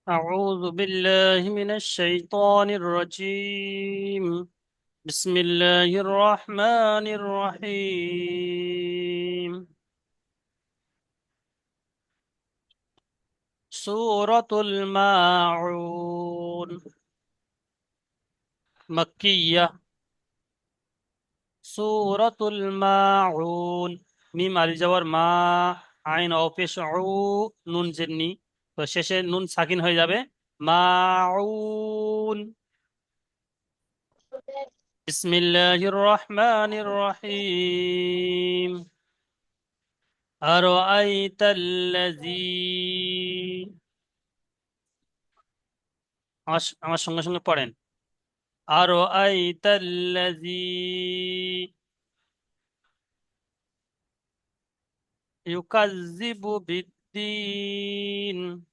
أعوذ بالله من الشيطان الرجيم. بسم الله الرحمن الرحيم. سورة الماعون مكية. سورة الماعون মিম আলিফ জবর মা, আইন ও পেশ উ, নুন জেরনি, তো শেষে নুন সাকিন হয়ে যাবে মাউন। বিসমিল্লাহির রহমানির রহিম। أرأيت الذي আমার সঙ্গে সঙ্গে পড়েন। أرأيت الذي يكذب بالدين.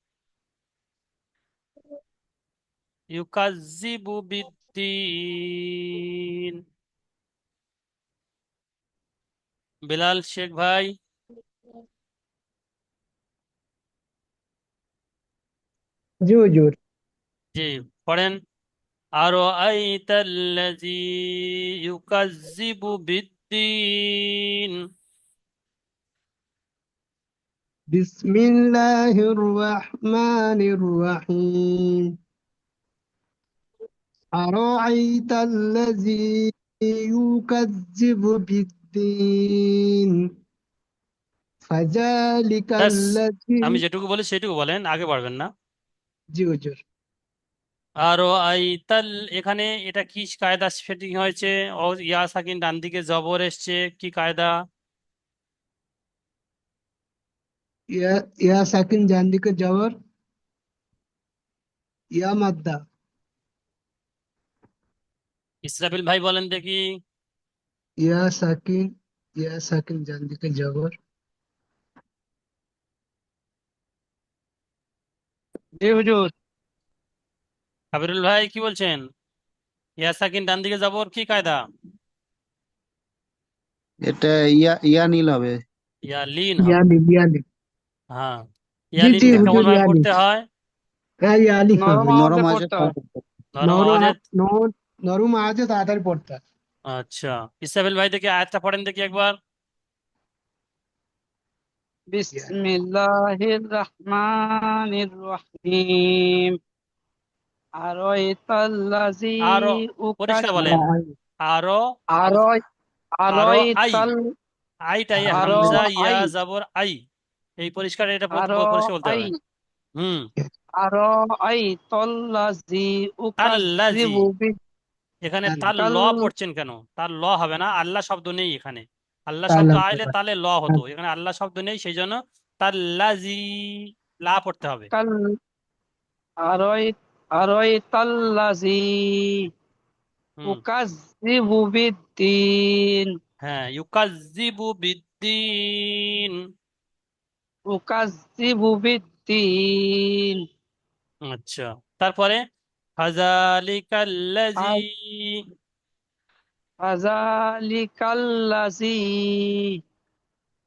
يكذب بالدين। বিলাল শেখ ভাই, জি হুজুর। জি পড়েন। أرأيت الذي يكذب بالدين. بسم الله الرحمن الرحيم. أرأيت الذي يكذب بالدين فذلك ব্যাস, আমি الذي যেটুকু বলি সেটুকু বলেন, আগে বাড়বেন না। জি হুজুর। আরো আইতাল, এখানে এটা কি কায়দা সেটিং হয়েছে? ও ইয়া সাকিন ডান দিকে জবর এসছে, কি কায়দা? ইয়া সাকিন জান দিকে জবর, ইয়া মাদ্দা। ইসরাফিল ভাই বলেন দেখি। ইয়া সাকিন, ইয়া সাকিন জান দিকে জবর। জি হুজুর। কাবিরুল ভাই কি বলছেন? ইয়া সাকিন ডান দিকে জবর, কি কায়দা? এটা ইয়া নীল হবে। ইয়া লিন হবে। ইয়ালি ইয়ালি। হ্যাঁ, জি জি ইয়ালিনকে কেমন হুজুর ভাবে ইয়ালি। পড়তে হয়? হ্যাঁ ইয়ালি নরম হবে। আওয়াজে পড়তে হয়। নরম নরম আওয়াজে। নরম আছে তাড়াতাড়ি পড়তে হয়। আচ্ছা, ইসরাফিল ভাই দেখি আয়াতটা পড়েন দেখি একবার। ইয়ালি। বিসমিল্লাহির রহমানির রহিম। আরাইতাল্লাযী আরো উকাজ পরিষ্কার বলেন। আরো আলিফ, আরাই আরো আই, আরাইতাল আইটাই হামজা ইয়া আরাই জবর আই, এই পরিষ্কার, এটা পরিষ্কার বলতে আরাই হবে। হুম। আরাইতাল্লাযী তাল্লাজি, উকাজ্জিবু এখানে তার ল বিকাল পড়ছেন কেন? তার ল হবে না, আল্লাহ শব্দ নেই এখানে। আল্লাহ শব্দ তাহলে আইলে তাহলে ল হতো, এখানে আল্লাহ শব্দ নেই, সেই জন্য তাল্লাজি লা পড়তে হবে। কাল আরাই আরাইতাল্লাযী হুম। উকাজ্জিবু বিদ্দীন হ্যাঁ, ইউকাজ্জিবু বিদ্দিন। উকাজ্জিবু বিদ্দীন আচ্ছা, তারপরে ফাজালিকাল্লাজি ফাযালিকাল্লাযী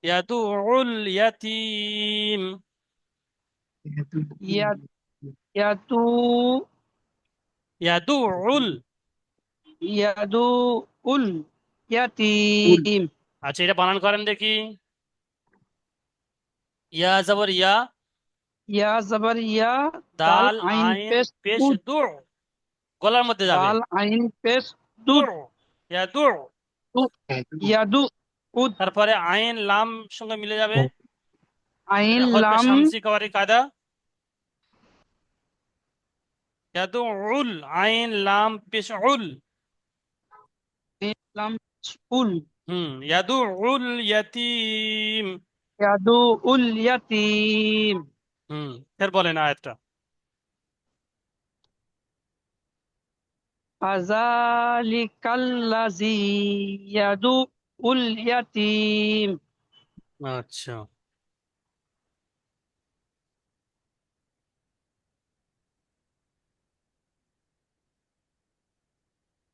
ইয়াদুউল ইয়াতীম। ইয়া- ইয়াদু ইয়াদুউল। ইয়াদুল ইয়াতীম। আচ্ছা, এটা বানান করেন দেখি। ইয়া জবর ইয়া, ইয়া জবর ইয়া, দাল দাল আইন আইন পেশ পেশ উদ, দু, গলার মধ্যে যাবে। দাল আইন পেশ দু, দুদ, ইয়া দু। ইয়াদু উদ, তারপরে আইন লাম সঙ্গে মিলে যাবে। আইন এটা হরফে লাম, শামসি কাওয়ারি কায়দা। ইয়াদু উল, আইন লাম পেশ উল। আইন লাম উল, ইয়াদু উল ইয়াতিম। ইয়াদু উল ইয়াতীম। হুম, ফের বলেন আয়াতটা। ফাযালিকাল্লাযী ইয়াদু উল ইয়াতীম। আচ্ছা,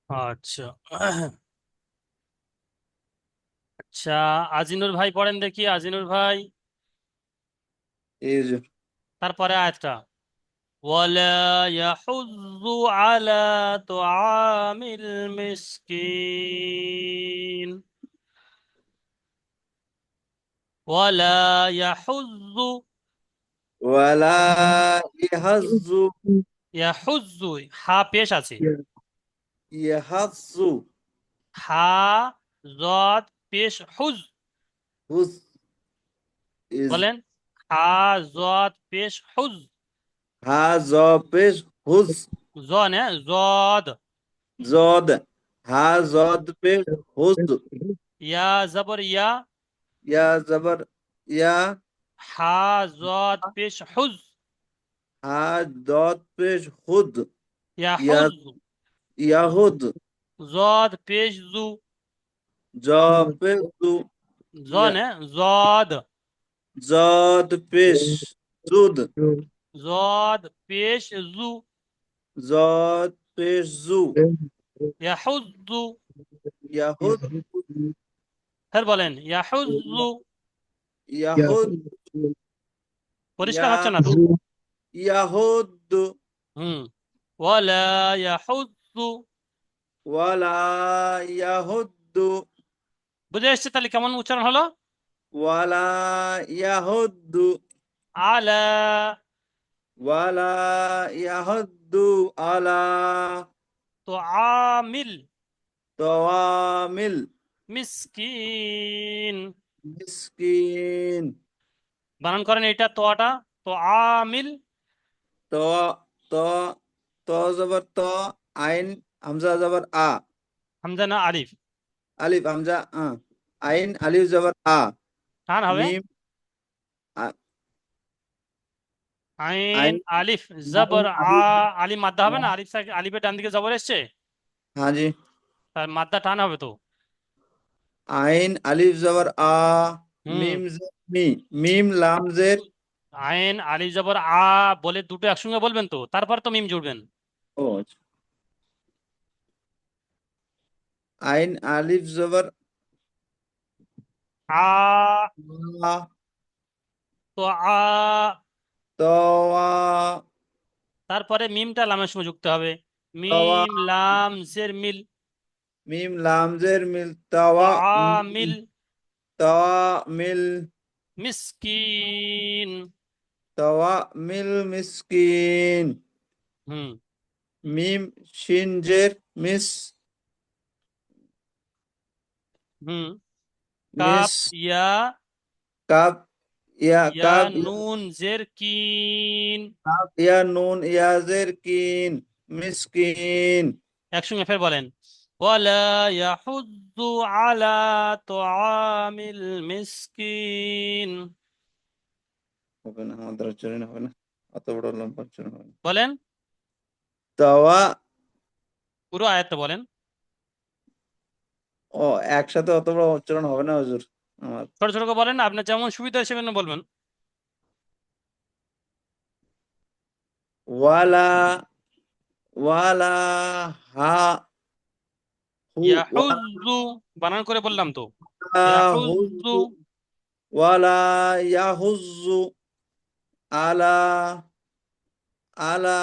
আচ্ছা। আচ্ছা, আজিনুর ভাই পড়েন দেখি, আজিনুর ভাই। এই যে তারপরে আয়াতটা। ولا يحض على طعام المسكين ولا يحض ওয়ালা ইয়াহাজ্জু يحض হা পেশ আছে ইয়াহাজ্জু হা জদ পেশ হুজ হুজ ইজ বলেন হা জদ পেশ হুজ হা জ পেশ হুজ জ না জদ জদ হা জদ পেশ হুজ ইয়া জবর ইয়া ইয়া জবর ইয়া হা জদ পেশ হুজ হা দত পেশ হুদ ইয়া ইয়াহুজ ইয়াহুদ জদ পেশ জু জ পেশ জু জ না জদ জদ পেশ জুদ জদ পেশ জু জদ পেশ জু ইয়াহুজ্জু ইয়াহুদ ফের বলেন ইয়াহুজ্জু ইয়াহুদ পরিষ্কার হচ্ছে না তো ইয়াহুদ হুম ওয়ালা ইয়াহুজ্জু ওয়ালা ইয়াহুদ বুঝে এসছে তাহলে কেমন উচ্চারণ হলো ওয়ালা ইয়াহুদ আলা ওয়ালা ইয়াহুদ আলা তো আমিল তাওয়ামিল মিসকিন মিসকিন বানান করেন এটা তোয়াটা তো আমিল ত ত ত জবর ত আইন হামজা জবর আ হামজা না আলিফ আলিফ হামজা আইন আলিফ জবর আ টান হবে মিম আ- আইন আইন আলিফ জবর আ আলিফ মাদ্দা হবে না আলিফ আলিফের ডান দিকে জবর এসছে হ্যাঁ জি তার মাদ্দা টান হবে তো আইন আলিফ জবর আ হুম মিম জের মি মিম লাম জের আইন আলিফ জবর আ বলে দুটো একসঙ্গে বলবেন তো তারপর তো মিম জুড়বেন ও আচ্ছা। আইন আলিফ জবর আ আ তো আ তওয়া তারপরে মিমটা লামের সঙ্গে যুক্ত হবে তওয়া মিম লাম জের মিল মিম লাম জের মিল তো তাওয়া আমিল তাওয়া মিল মিসকিন তাওয়া মিল মিসকিন হুম মিম শিন জের মিস হুম মিস কাপ ইয়া কাপ ইয়া ইয়া কাপ নুন জের কিন ইয়া নুন ইয়া জের কিন মিসকিন একসঙ্গে ফের বলেন ওয়ালা ইয়াহুদ্দু আলা তুআমিল মিসকিন হবে না আমাদের উচ্চারণ হবে না অত বড় লম্বা উচ্চারণ হবে না বলেন তাওয়া পুরো আয়াতটা বলেন ও একসাথে অত বড় উচ্চারণ হবে না হুজুর আমার ছোট ছোট করে বলেন আপনার যেমন সুবিধা সেভাবে বলবেন ওয়ালা ওয়ালা হা হু ইয়াহুজ্জু বানান করে বললাম তো ওয়ালা ইয়াহুজ্জু হুজ্জু ওয়ালা ইয়াহুজ্জু আলা আলা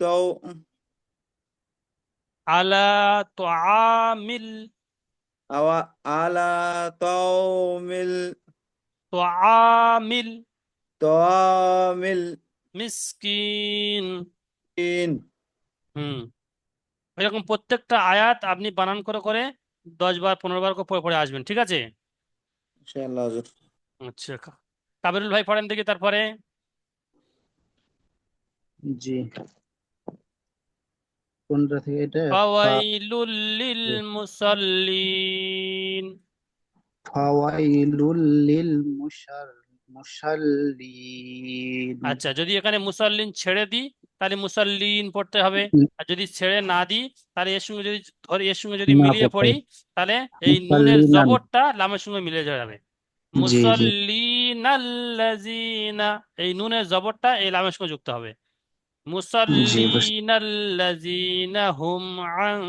তাও আলা তুআমিল আওয়া আলা তাওমিল তুআমিল তাওমিল মিসকিন ইন হুম এরকম প্রত্যেকটা আয়াত আপনি বানান করে করে 10 বার 15 বার করে পড়ে পড়ে আসবেন ঠিক আছে ইনশাআল্লাহ হুজুর আচ্ছা কাবিরুল ভাই পড়েন দেখি তারপরে জি কোনটা থেকে এটা ফাওয়াইলুল লিল মুসাল্লিন ফাওয়াইলুল লিল মুসাল্লিন আচ্ছা যদি এখানে মুসাল্লিন ছেড়ে দিই তাহলে মুসাল্লিন পড়তে হবে আর যদি ছেড়ে না দিই তাহলে এর সঙ্গে যদি ধরি এর সঙ্গে যদি না মিলিয়ে পড়তে পড়ি তাহলে এই নুনের মুসাল্লিনান জবরটা লামের সঙ্গে মিলে যাবে জি জি মুসাল্লিনাল্লাযিনা এই নুনের জবরটা এই লামের সঙ্গে যুক্ত হবে জি মুসাল্লিনাল্লাযিনা হুম আন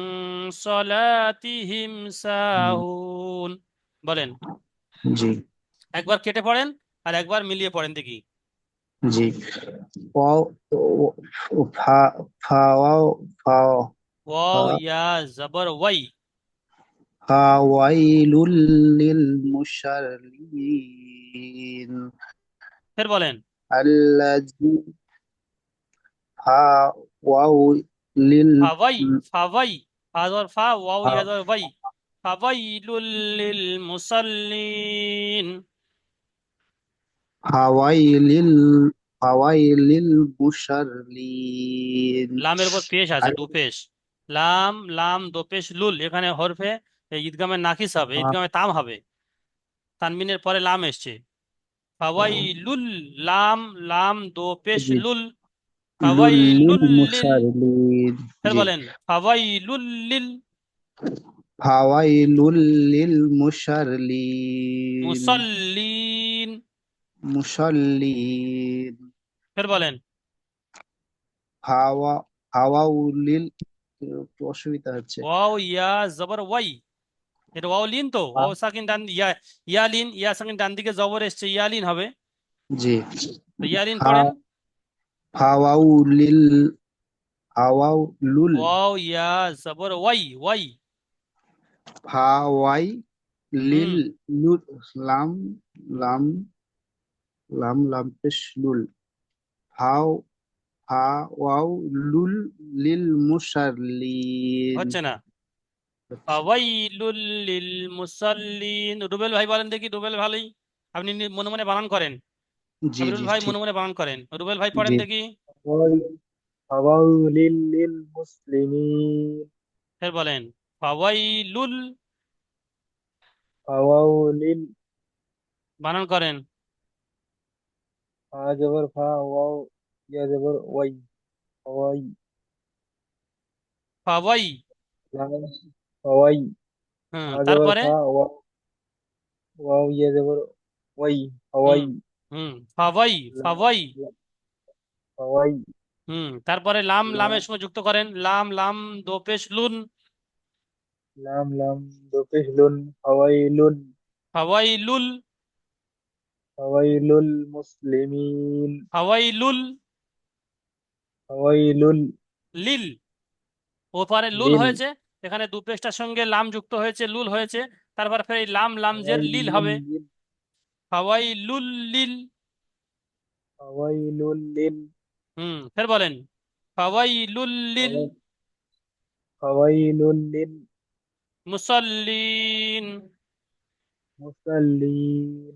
সালাতিহিম সাহুন বলেন জি একবার কেটে পড়েন আর একবার মিলিয়ে পড়েন দেখি জি ওয়াও ফা ফাওয়াও ফাও ওয়াও ইয়া জবর ওয়াই। ফাওয়াইলুল লিল মুশাল্লিন ফের বলেন। আল্লাযী ফাওয়াউ লিল ফাওয়াই, ফাওয়াই, ফা জবর ফা, ওয়াও ইয়া জবর ওয়াই। ফাওয়াইলুল লিল মুসাল্লিন। ফাওয়াইলিল ফাওয়াইলিল মুশাল্লিন লামের উপর পেশ আছে, দু পেশ। লাম লাম দো পেশ লুল, এখানে হরফে ঈদগামে নাকিস হবে, ঈদগামে তাম হবে। তানবিনের পরে লাম এসছে। ফাওয়াইলুল, লাম লাম দো পেশ লুল। লিল ফাওয়াইলুল লিল। মুশাল্লিন ফের জি বলেন ফাওয়াইলুল লিল ফাওয়াইলুল লিল মুশাল্লিন মুসাল্লিন। মুশাল্লিন ফের বলেন। ফাওয়া ফাওয়াউলিল একটু অসুবিধা হচ্ছে ওয়াও ইয়া জবর ওয়াই। এটা ওয়াও লিন, তো ওয়াও সাকিন ডান, ইয়া ইয়া লিন, ইয়া সাকিন ডান দিকে জবর এসছে, ইয়া লিন হবে। জি তো ইয়া লিন পড়েন। ফাওয়াউলিল ফাওয়াউলুল ওয়াও ইয়া জবর ওয়াই, ওয়াই। ফাওয়াই লিল হুম। লুল লাম লাম লাম পেশ লুল ফাও ফাওয়াউলুল লিল মুশাল্লিন হচ্ছে না। ফাওয়াইলুল লিল মুসাল্লিন। রুবেল ভাই বলেন দেখি, রুবেল ভাই আপনি মনে মনে বানান করেন। জি আমিরুল জি ভাই ঠিক মনে মনে বানান করেন, রুবেল ভাই পড়েন জি দেখি। ফাওয়াইলিল লিল মুসলিমিন ফের বলেন ফাওয়াইলুল, ফাওয়াইলিল বানান করেন। ফা জবর ফা ওয়াও ইয়া জবর ওয়াই ফাওয়াই ফাওয়াই। লাম ফাওয়াই হুম, ফা জবর তারপরে। ফা ওয়াও ওয়াও ইয়া জবর ওয়াই হুম ফাওয়াই হুম, ফাওয়াই, লাম ফাওয়াই। ফাওয়াই তারপরে লাম লাম লামের সময় যুক্ত করেন, লাম লাম দো পেশ লুন। লাম লাম দো পেশ লুন ফাওয়াইলুন ফাওয়াইলুল, ফাওয়াইলুল মুসলিমিন ফাওয়াইলুল ফাওয়াইলুল লিল। ওপারে লুল লিল হয়েছে, এখানে দু পেশটার সঙ্গে লাম যুক্ত হয়েছে, লুল হয়েছে। তারপর ফের এই লাম লামজের লিল ফাওয়াইলুল হবে। লিল ফাওয়াইলুল লিল। ফাওয়াইলুল লিল ফের বলেন ফাওয়াইলুল লিল ফাওয়াইলুল লিল মুসাল্লিন। মুসাল্লিন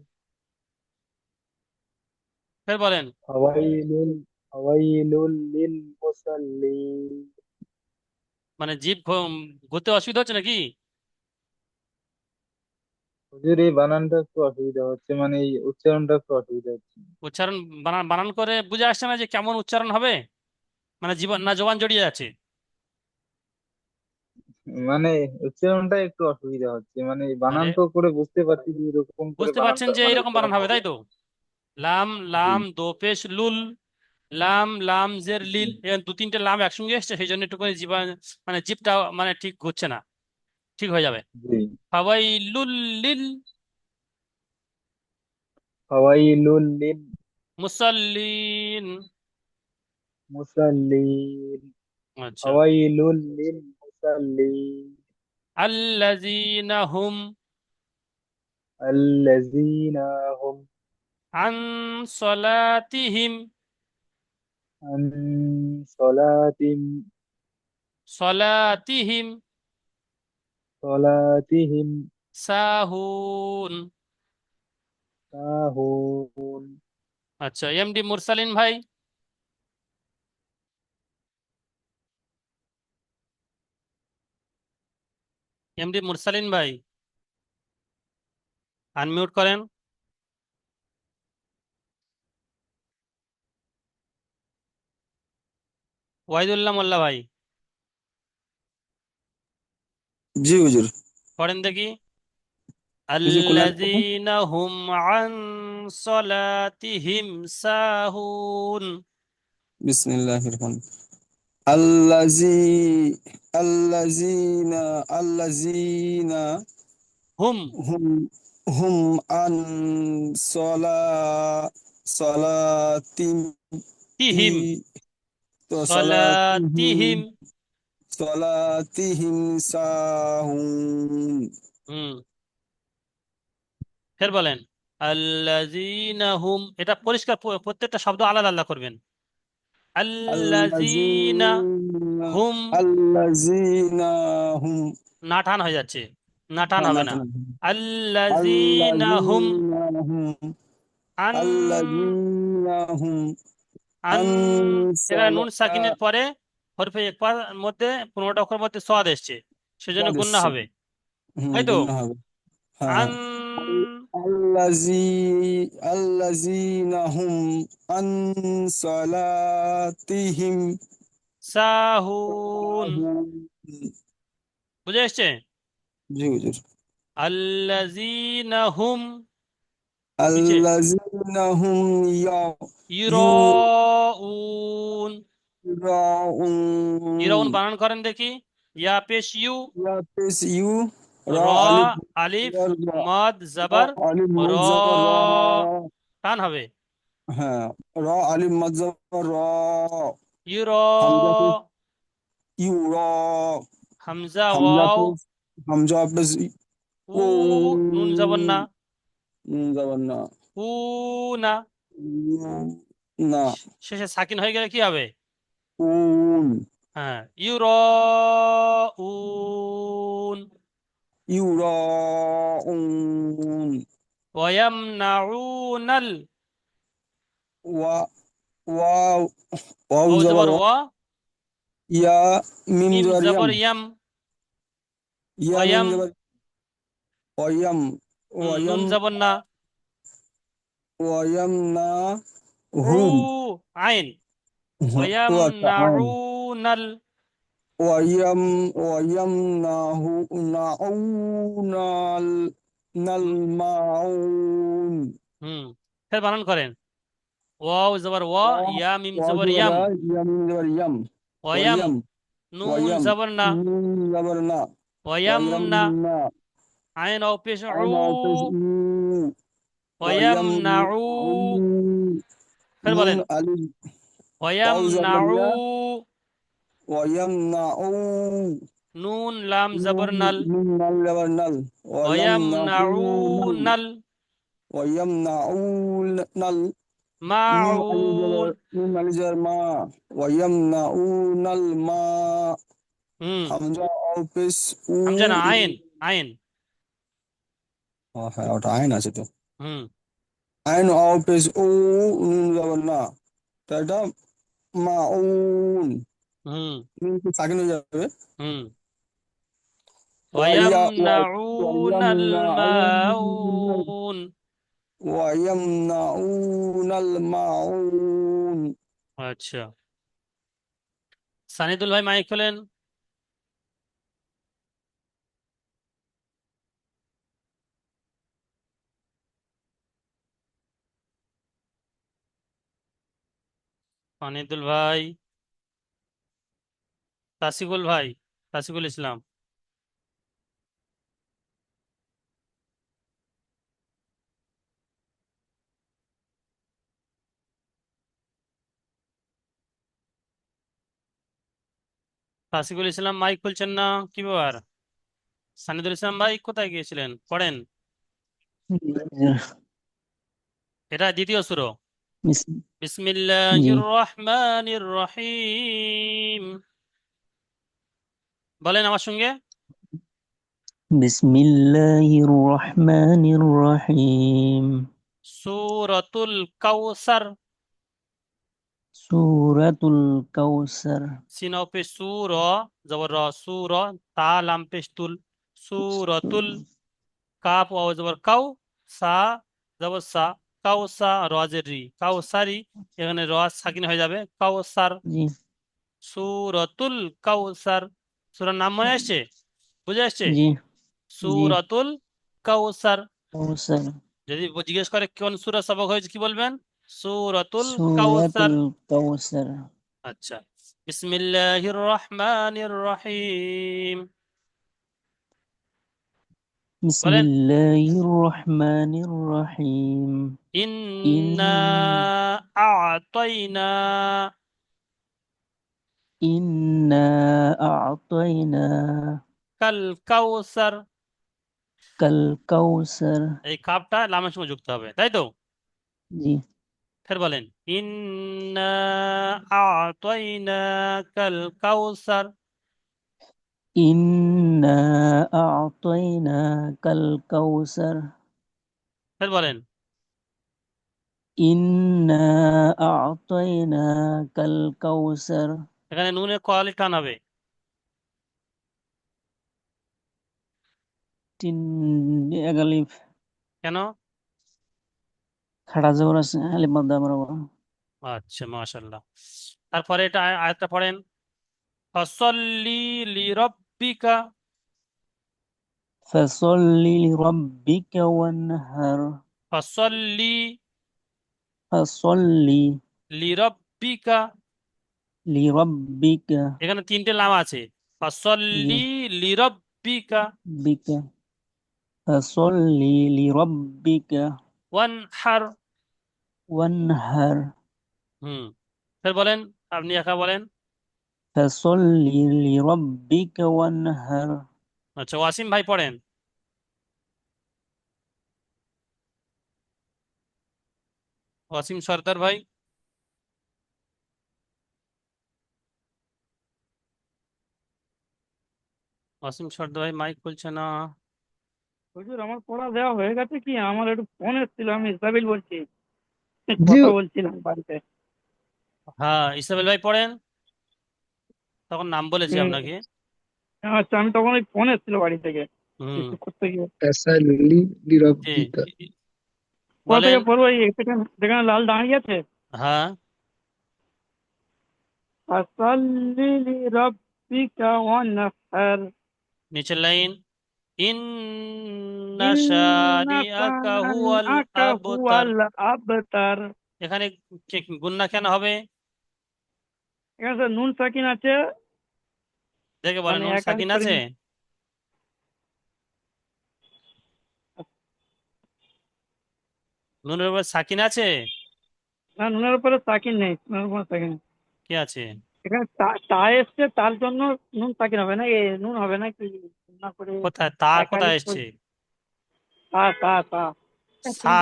ফের বলেন। ফাওয়াইলুল ফাওয়াইলুল লিল মুসাল্লিন মানে জিভ ঘুরতে অসুবিধা হচ্ছে নাকি? হুজুর এই বানানটা একটু অসুবিধা হচ্ছে মানে এই উচ্চারণটা একটু অসুবিধা হচ্ছে উচ্চারণ, বানান বানান করে বুঝে আসছে না যে কেমন উচ্চারণ হবে, মানে জীবন না জবান জড়িয়ে আছে? মানে উচ্চারণটা একটু অসুবিধা হচ্ছে মানে এই বানান মানে তো করে বুঝতে পারছি যে এরকম করে বুঝতে পারছেন বানানটা যে মানে এইরকম উচ্চারণ বানান হবে, হবে তাই তো? লাম জি লাম দো পেশ লুল, লাম লাম জের লিল, এখানে দু তিনটে লাম একসঙ্গে এসছে, সেই জন্য একটু করে জীবন, মানে জিভটা মানে ঠিক ঘুরছে না। ঠিক হয়ে যাবে। জি ফাওয়াইলুল লিল ফাওয়াইলুল লিল মুসাল্লিন। মুসাল্লিন আচ্ছা। ফাওয়াইলুল লিল মুসাল্লিন আল্লাযীনা হুম আল্লাযীনা হুম আন সলাতিহিম, আন সলাতিম সলাতিহিম সলাতিহিম সাহুন। সাহুন আচ্ছা, এমডি মুরসালিন ভাই। এমডি মুরসালিন ভাই আনমিউট করেন। ওয়াহিদুল্লাহ মোল্লা ভাই জি হুজুর। পড়েন দেখি। জি কুরআন পড়ুন। আল্লাযীনা হুম আন সলাতিহিম সাহুন। বিসমিল্লাহির রহমানির আল্লাজি আল্লাজিনা আল্লাজিনা হুম হুম হুম আন সলা সালাতিম তিহিম তো সলাতিহিম সালাতিহিম সাহুন। হুম ফের বলেন আল্লাযীনা হুম, এটা পরিষ্কার প্রত্যেকটা শব্দ আলাদা আলাদা করবেন। আল্লাযীনা আল্লাযীনা হুম, আল্লাযীনা হুম না টান হয়ে যাচ্ছে, না টান হবে না। নাটনা আল্লাযীনা হুম আল্লাযীনা হুম আন আল্লাযীনা হুম আন, আন এখানে নুন সালাত সাকিনের পরে হরফে একবার মধ্যে 15টা অক্ষর মধ্যে সোয়াদ এসছে, সেজন্য গুণনা এসছে। হবে, হুম, তাই তো। গুণা হবে। হ্যাঁ, আন হ্যাঁ। আল্লাযী আল্লাযীনা হুম আন সালাতিহিম সাহুন, সাহুন। বুঝে এসছে। জি হুজুর। আল্লাযীনা হুম নিচে আল্লাযীনা হুম ইউরাউন, ইরাউন ইউরাউন। বানান করেন দেখি। ইয়া পেশ ইউ, ইয়া পেশ ইউ, র রা আলিফ আলিফ জবর রা, মদ রা জবর আলিফ র, মদ জবর রা। টান হবে। হ্যাঁ, রা আলিফ মদ জবর রা। ইউর, হামজা পেশ ইউ রা। হামজা হামজা ওয়াও, পেশ হামজা পেশ উ ও। নুন জবর না, জবর না। উ না, না। শেষে সাকিন হয়ে গেলে কি হবে? উন। হ্যাঁ ইউর উন, ইউরাউন। ওয়ামনাউনাল, ওয়া ওয়াও ওয়াও ওয়াও জবর জবর ওয়া। ওয়া, ইয়া মিম মিম জবর ইয়াম। জবর ইয়াম, ইয়া মিম ওয়াম জবর ওয়ায়াম। নুন ওয়ায়াম জবর না, ওয়ায়াম না উ হুম। আইন, ও আচ্ছা, আইন। ওয়ামনাউনাল, ওয়ায়াম ওয়ায়াম না হু নাউনাল নাল মাউন। হুম ফের বানান করেন। ওয়াও জবর ওয়া, ওয়া ইয়া মিম ওয়া জবর জবর ইয়াম, ইয়া, ইয়া মিম জবর ইয়াম। ওয়ায়াম ওয়ায়াম নুন ওয়ায়াম জবর না, নুন জবর না। ওয়ায়াম ওয়ায়াম না, না আইন ও পেশ উ, আইন অফ ইউ। ওয়ায়াম ওয়ায়াম নাউ, ফের নুন বলেন আলিফ ওয়ায়াম ওয়াও জবর নাউ, ইয়া। ওয়ায়াম না নুন লাম জবর নুন নাল, নুন নাল জবর নাল। ওয়ায়াম ওয়ায়াম না নাউ নাল। নাল, ওয়ায়াম না নাল। মাউন, মিম আলিফ জবর মা। ওয়ায়াম না নাল মা। হুম হামজা অফিস উ। হামজা না, আইন, আইন, হ্যাঁ, ওটা আইন আছে তো। হুম আইন অফিস উ নুন জবর না। তো এটা মাউন। হুম নুন কি সাকিন হয়ে যাবে। হুম ওয়াইয়া ওয়ায়ামনাউন আল মাউন। ওয়ায়ামনাউনাল মাউন। আচ্ছা, সানিদুল ভাই মাইক খোলেন। সানিদুল ভাই, তাসিকুল ভাই, তাসিকুল ইসলাম, তাসিকুল ইসলাম মাইক খুলছেন না, কি ব্যাপার? সানিদুল ইসলাম ভাই কোথায় গিয়েছিলেন, পড়েন। এটা দ্বিতীয় সূরা। জি। বিসমিল্লাহির রহমানির রহিম, বলেন আমার সঙ্গে। বিসমিল্লাহির রহমানির রহিম। সূরাতুল কাউসার, সূরাতুল কাউসার। সিন পেশ সূর, জবর র সূর, তা লাম পেশ তুল, সূরাতুল, কাফ ওয়াও জবর কাউ, সা জবর সা, কাউসা রজের রি, কাউসারি, এখানে র সাকিন হয়ে যাবে, কাউসার, জি। সূরাতুল কাউসার। সূরার নাম মনে আসছে, বুঝে আসছে? জি। জি। সূরাতুল কাউসার। কাউসার। যদি জিজ্ঞেস করে কোন সূরা সবক হয়েছে, কি বলবেন? সূরাতুল কাউসার। সূরাতুল কাউসার। আচ্ছা, বিসমিল্লাহির রহমানির রহিম। بسم বলেন الله الرحمن الرحيم ইন্না إن আ'তাইনা إنا أعطيناك কাল কাউসার। الكوثر এই কাপটা লামের সঙ্গে যুক্ত হবে, তাই তো? জি ফের বলেন ইন্না আ'তাইনা কাল কাউসার। إنا أعطيناك الكوثر ফের বলেন إنا أعطيناك الكوثر এখানে নুনের কয়ালি টান হবে। তিন এগালিফ কেন? খাড়া জবর আছে আলিফ মাদ্দা আমরা বলা আচ্ছা, মাশাআল্লাহ। তারপরে এটা আয়াতটা পড়েন ফাসাল্লি লিরাব্বিকা। فصل لربك وانهر ফাসাল্লি فصل লিরাব্বিকা। لربك এখানে তিনটে লাম আছে, ফাসাল্লি লিরাব্বিকা بك فصل لربك ওয়ানহার। وانهر হুম, ফের বলেন, আপনি একা বলেন। فصل لربك وانهر আচ্ছা, ওয়াসিম ভাই পড়েন। ওয়াসিম সর্দার ভাই। ওয়াসিম সর্দার ভাই মাইক খুলছে না। হুজুর আমার পড়া দেওয়া হয়ে গেছে কি? আমার একটু ফোন এসেছিল, আমি ইসরাবিল বলছি, জি কথা বলছিলাম বাড়িতে। হ্যাঁ, ইসমাইল ভাই পড়েন। তখন নাম বলেছি হুম, আপনাকে। আচ্ছা, আমি তখন ওই ফোন এসেছিল বাড়ি থেকে হুম, কিছু করতে গিয়ে। তাসাল্লি জি, লিরাব্বিকা। কোথা বলেন। থেকে পড়বো? এই যেখানে যেখানে লাল দাঁড়িয়ে আছে, হ্যাঁ, ফাসাল্লি লিরাব্বিকা ওয়ানহার, নিচের লাইন ইন্না ইন্না শানিআকা হুয়াল শানিআকা আবতার। হুয়াল আবতার। এখানে গুন্না কেন হবে? এখানে স্যার নুন সাকিন আছে, দেখে বলেন, মানে নুন এক আলিফ সাকিন করে আছে? নুনের উপর সাকিন আছে? না, নুনের উপরে সাকিন নেই, নুনের উপরে সাকিন নেই। কি আছে? এখানে তা এসছে, তার জন্য নুন সাকিন হবে না, নুন হবে না কি? না করে কোথায় তা? এক কোথায় আলিফ এসছে? করে তা তা তা সা?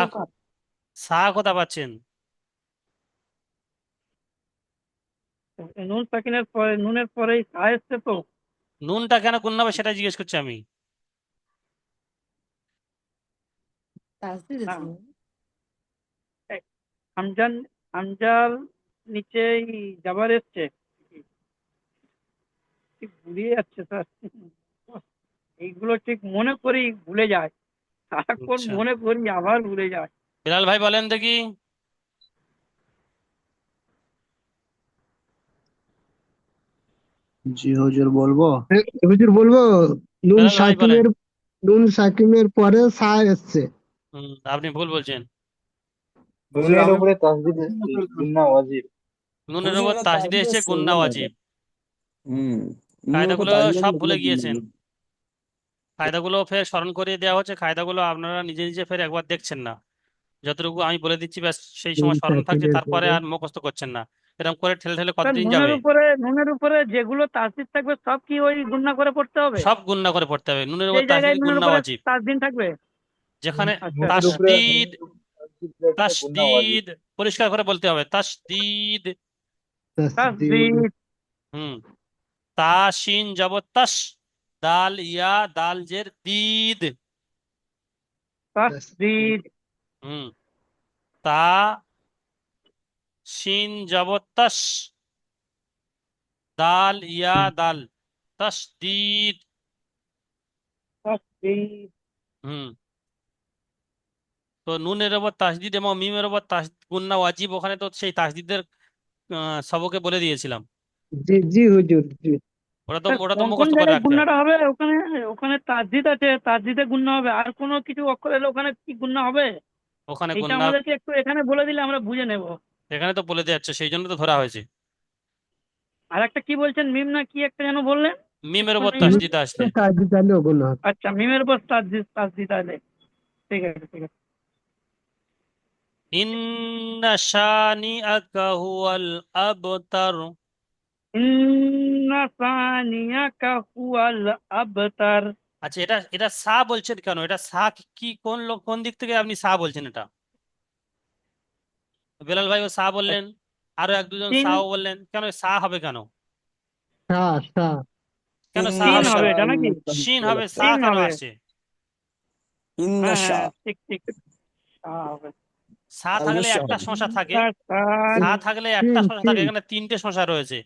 সা কোথা পাচ্ছেন? নুন সাকিনের পরে, নুনের পরেই তা এসছে তো। নুনটা কেন গুন্না হবে সেটা জিজ্ঞেস করছি আমি। না, এই হামজান, হামজার নিচে জাবার এসছে, ঠিক ভুলিয়ে যাচ্ছে স্যার। এইগুলো ঠিক মনে করি ভুলে যায়, সারাক্ষণ আচ্ছা, মনে করি আবার ভুলে যায়। বিলাল ভাই বলেন দেখি। জি হুজুর বলবো। হ্যাঁ, হুজুর বলবো। নুন বিলাল ভাই বলেন। সাকিনের নুন সাকিনের পরে সা এসছে। আপনি ভুল বলছেন। হুজুর নুনের আমি উপরে তাসদিদ এসছে গুন্না ওয়াজিব নুনের হুজুর উপর এটা তাসদিদ তাসদিদ এসেছে, এসছে গুন্না বুঝলেন তো? ওয়াজিব। হুম, নুনের উপর কায়দাগুলো তাসদিদ সব এসেছে ভুলে এগুলো গিয়েছেন। গুন্না। কায়দাগুলো ফের স্মরণ করিয়ে দেওয়া হচ্ছে, কায়দাগুলো আপনারা নিজে নিজে ফের একবার দেখছেন না। যতটুকু আমি বলে দিচ্ছি ব্যাস সেই নুন সময় স্মরণ থাকছে, সাকিনের তারপরে পরে আর মুখস্থ করছেন না। এরকম করে ঠেলে ঠেলে স্যার কতদিন যাবে? নুনের উপরে যেগুলো তাসদিদ থাকবে সব কি ওই গুণনা করে পড়তে হবে? সব গুন্না করে পড়তে হবে, নুনের উপর সেই জায়গায় তাসদিদ নুনের গুন্না উপরে ওয়াজিব। তাসদিন থাকবে? যেখানে আচ্ছা নুনের আচ্ছা। উপরে তাসদিদ, তাসদিদ থাকলে গুন্না ওয়াজিব। তাসদিদ পরিষ্কার করে বলতে হবে, তাসদিদ। তাসদিদ। তাসদিদ, হুম, তা শিন যাব তাস, দাল ইয়া দাল জের দিদ। তাসদিদ। তাসদিদ, হুম, তা শিন যাব তাস, দাল ইয়া দাল, তাসদিদ। তাসদিদ। হুম, তো নুনের উপর তাসদিদ এবং মিমের উপর গুন্না ওয়াজিব, ওখানে তো সেই তাসদিদের সবকে বলে দিয়েছিলাম। জি জি হুজুর জি। স্যার ওটা তো কোন কোন মুখস্থ করে জায়গায় রাখতে হবে। গুণনাটা হবে? ওখানে ওখানে তাসদিদ আছে, তাসদিদে গুণনা হবে, আর কোনো কিছু অক্ষর এলে ওখানে কি গুণনা হবে? ওখানে এইটা গুন্না আমাদেরকে একটু এখানে বলে দিলে আমরা বুঝে নেব। এখানে তো বলে দেওয়া যাচ্ছে, সেই জন্য তো ধরা হয়েছে। আর একটা কি বলছেন, মিম না কি একটা যেন বললেন? মিমের উপর এক্ষুনি তাসদিদ আসলে তাসদিদ আলে গুণ হবে। আচ্ছা মিমের উপর তাসদিদ তাসদিদ আলে ঠিক আছে ঠিক আছে। ইন্না শানিআকা হুয়াল আবতার। ইন্না সানিয়াকা হুয়াল আবতার। আচ্ছা, এটা এটা সা বলছেন কেন? এটা সা কি কোন দিক থেকে আপনি সা বলছেন এটা? বেলাল ভাই ও সা বললেন, আরো এক দুজন সিন সাও বললেন, কেন সা হবে কেন? সা সা কেন সা إن সিন হবে হবে কেন? এটা নাকি? শিন হবে, সা সিন কেন হবে। আসে? إن হ্যাঁ شاء ঠিক ঠিক হবে। সা থাকলে একটা المشتغل শসা থাকে, ইন্না সানি সা থাকলে একটা শিন শসা থাকে, শিন এখানে তিনটে শসা রয়েছে।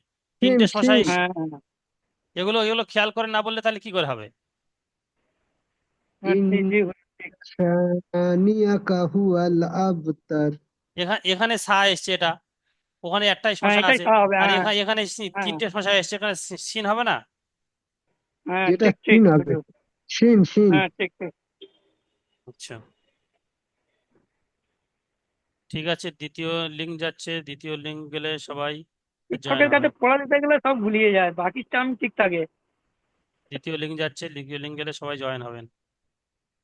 শিন তিনটে শসাই শিন হ্যাঁ হ্যাঁ এগুলো এগুলো খেয়াল করে না বললে তাহলে কি করে হবে? হ্যাঁ, ইন জি জি ঠিক। শানিয়াকা হুয়াল আবতার। এখানে এখানে সা এসছে, এটা ওখানে একটাই হ্যাঁ শসা এটাই আছে, তা হবে আর হ্যাঁ এখানে এখানে হ্যাঁ তিনটে শসা এসছে, এখানে সিন হবে না? হ্যাঁ এটা ঠিক ঠিক শিন হবে। হুজুর। শিন শিন। হ্যাঁ ঠিক ঠিক। আচ্ছা, ঠিক আছে, দ্বিতীয় লিঙ্ক যাচ্ছে, দ্বিতীয় লিঙ্ক গেলে সবাই জয়েন শিক্ষকের কাছে হবে। পড়া দিতে গেলে সব ভুলিয়ে যায়, বাকি টাইম ঠিক থাকে। দ্বিতীয় লিঙ্ক যাচ্ছে, দ্বিতীয় লিঙ্ক গেলে সবাই জয়েন হবেন।